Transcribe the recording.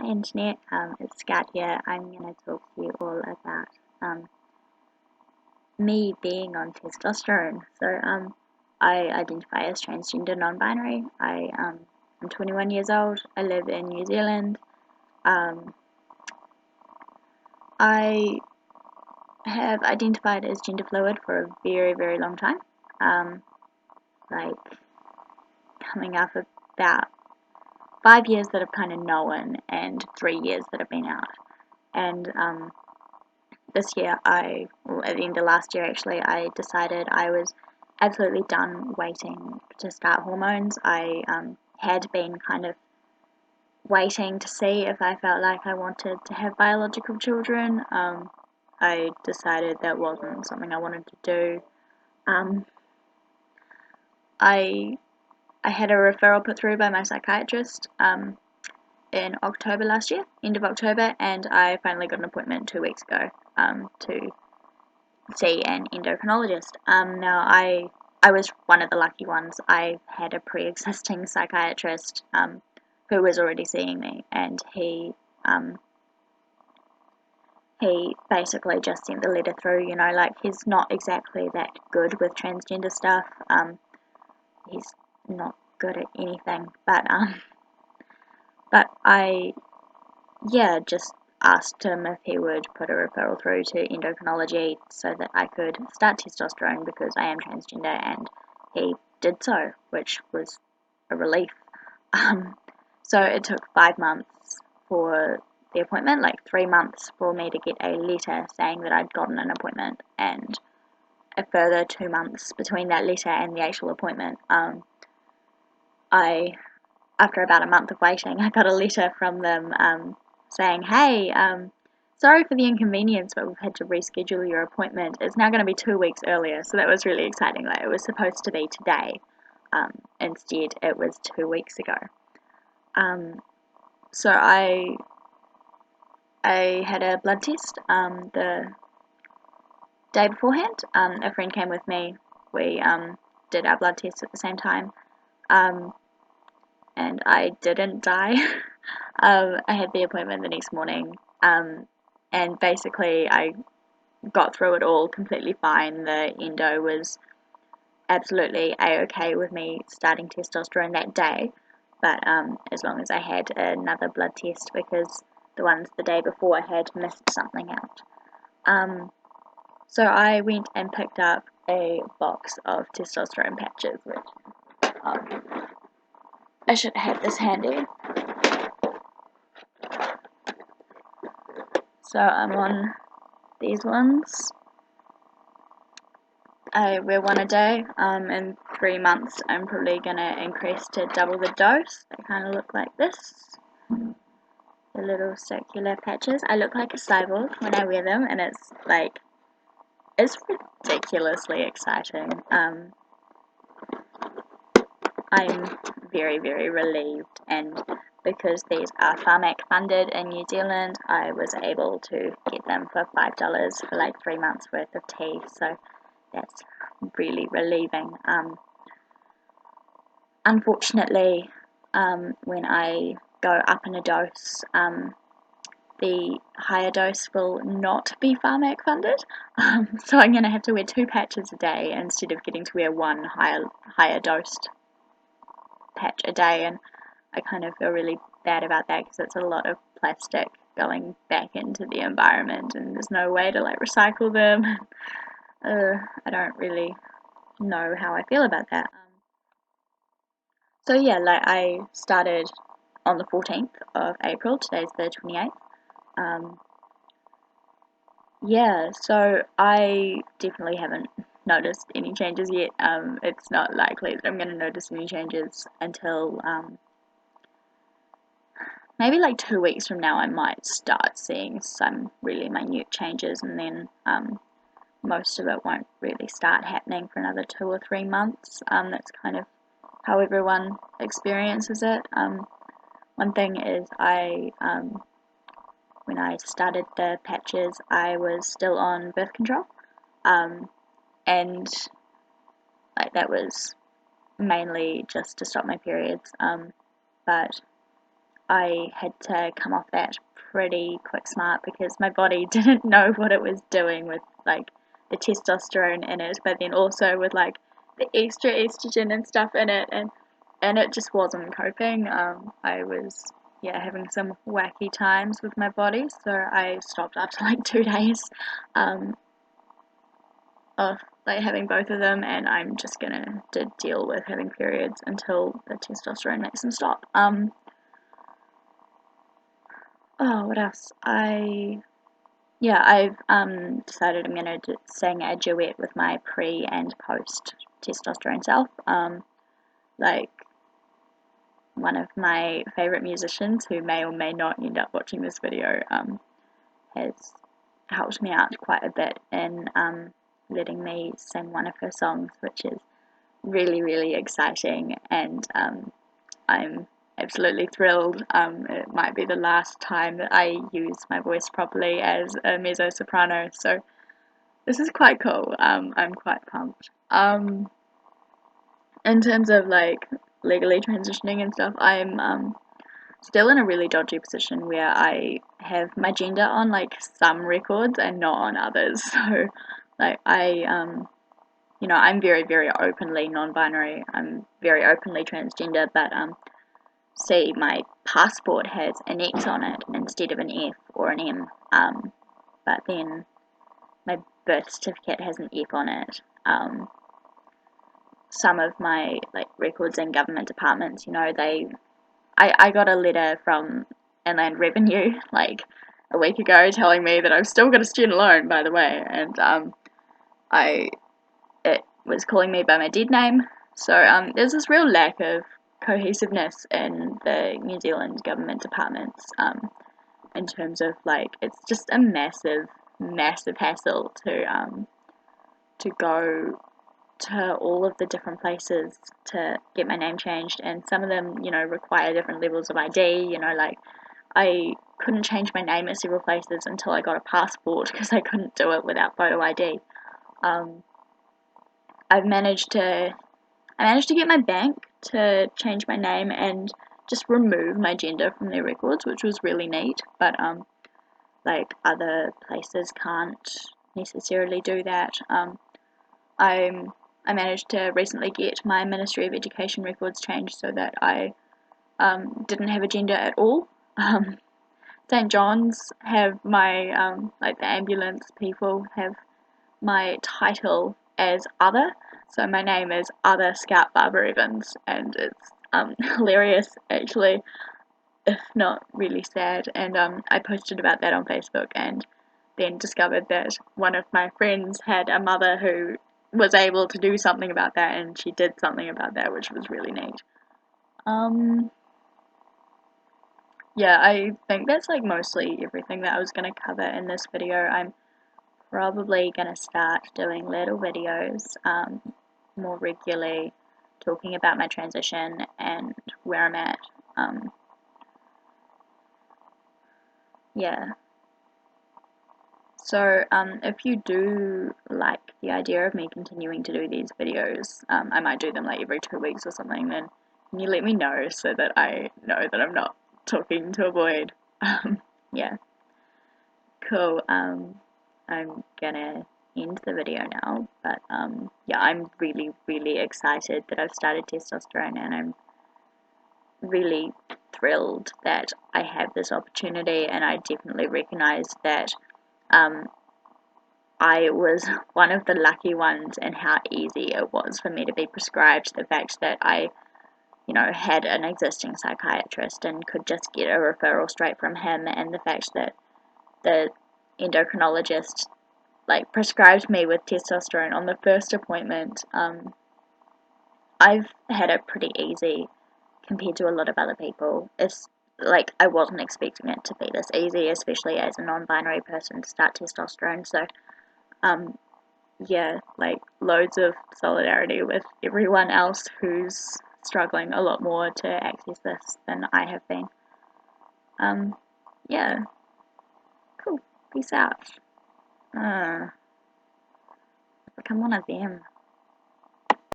Hi Internet, it's Scat here. I'm going to talk to you all about um, me being on testosterone. I identify as transgender non-binary. I'm 21 years old. I live in New Zealand. Um, I have identified as gender fluid for a very, very long time. Like coming up about 5 years that I've kind of known and 3 years that I've been out. And this year, at the end of last year actually, I decided I was absolutely done waiting to start hormones. I had been kind of waiting to see if I felt like I wanted to have biological children. I decided that wasn't something I wanted to do. Um, I I had a referral put through by my psychiatrist in October last year, end of October, and I finally got an appointment 2 weeks ago to see an endocrinologist. Now I was one of the lucky ones. I had a pre-existing psychiatrist who was already seeing me, and he basically just sent the letter through. You know, like he's not exactly that good with transgender stuff. He's not good at anything, but I just asked him if he would put a referral through to endocrinology so that I could start testosterone because I am transgender, and he did so, which was a relief. Um, so it took 5 months for the appointment, like 3 months for me to get a letter saying that I'd gotten an appointment, and a further 2 months between that letter and the actual appointment. After about a month of waiting, I got a letter from them saying, hey, sorry for the inconvenience, but we've had to reschedule your appointment. It's now going to be 2 weeks earlier. So that was really exciting. Like, it was supposed to be today. Instead, it was 2 weeks ago. So I had a blood test the day beforehand. A friend came with me. We did our blood tests at the same time. And I didn't die. I had the appointment the next morning, and basically I got through it all completely fine. The endo was absolutely a-okay with me starting testosterone that day, but as long as I had another blood test because the ones the day before had missed something out. So I went and picked up a box of testosterone patches, which I should have this handy. So I'm on these ones. I wear one a day. In 3 months, I'm probably gonna increase to double the dose. They kind of look like this. The little circular patches. I look like a cyborg when I wear them, and it's ridiculously exciting. I'm very, very relieved, and because these are Pharmac funded in New Zealand, I was able to get them for $5 for like 3 months worth of tea, so that's really relieving. Unfortunately, when I go up in a dose, the higher dose will not be Pharmac funded, so I'm going to have to wear 2 patches a day instead of getting to wear one higher dosed patch a day, and I kind of feel really bad about that because it's a lot of plastic going back into the environment, and there's no way to like recycle them. I don't really know how I feel about that. So yeah, like I started on the 14th of April. Today's the 28th. Yeah, so I definitely haven't noticed any changes yet. It's not likely that I'm going to notice any changes until maybe like 2 weeks from now. I might start seeing some really minute changes, and then most of it won't really start happening for another 2 or 3 months. That's kind of how everyone experiences it. One thing is when I started the patches, I was still on birth control, and like that was mainly just to stop my periods. But I had to come off that pretty quick smart because my body didn't know what it was doing with like the testosterone in it, but then also with like the extra estrogen and stuff in it, and it just wasn't coping. I was having some wacky times with my body, so I stopped after like 2 days of like having both of them, and I'm just gonna deal with having periods until the testosterone makes them stop. Oh, what else? I've decided I'm gonna sing a duet with my pre and post testosterone self. Like one of my favorite musicians, who may or may not end up watching this video, has helped me out quite a bit in letting me sing one of her songs, which is really, really exciting, and I'm absolutely thrilled. It might be the last time that I use my voice properly as a mezzo-soprano, so this is quite cool. I'm quite pumped. In terms of like legally transitioning and stuff, I'm still in a really dodgy position where I have my gender on like some records and not on others. So like I'm very, very openly non-binary. I'm very openly transgender, but see, my passport has an X on it instead of an F or an M. But then my birth certificate has an F on it. Some of my like records in government departments, I got a letter from Inland Revenue like a week ago telling me that I've still got a student loan, by the way, and it was calling me by my dead name. So there's this real lack of cohesiveness in the New Zealand government departments, in terms of like it's just a massive, massive hassle to go to all of the different places to get my name changed, and some of them require different levels of ID. Like I couldn't change my name at several places until I got a passport because I couldn't do it without photo ID. I've managed to get my bank to change my name and just remove my gender from their records, which was really neat, but like other places can't necessarily do that. I managed to recently get my Ministry of Education records changed so that I didn't have a gender at all. St. John's have my like the ambulance people have my title as other, so my name is Other Scout Barbour-Evans, and it's hilarious actually, if not really sad. And I posted about that on Facebook, and then discovered that one of my friends had a mother who was able to do something about that, and she did something about that, which was really neat. Yeah, I think that's like mostly everything that I was going to cover in this video. I'm probably going to start doing little videos more regularly, talking about my transition and where I'm at. Yeah. So if you do like the idea of me continuing to do these videos, I might do them like every 2 weeks or something, then can you let me know so that I know that I'm not talking to a void? Yeah. Cool. I'm gonna end the video now, but yeah, I'm really, really excited that I've started testosterone, and I'm really thrilled that I have this opportunity, and I definitely recognize that I was one of the lucky ones in how easy it was for me to be prescribed. The fact that I had an existing psychiatrist and could just get a referral straight from him, and the fact that the endocrinologist like prescribed me with testosterone on the first appointment. I've had it pretty easy compared to a lot of other people. It's like I wasn't expecting it to be this easy, especially as a non-binary person to start testosterone. So yeah, like loads of solidarity with everyone else who's struggling a lot more to access this than I have been. Yeah, cool. Peace out. Become one of them.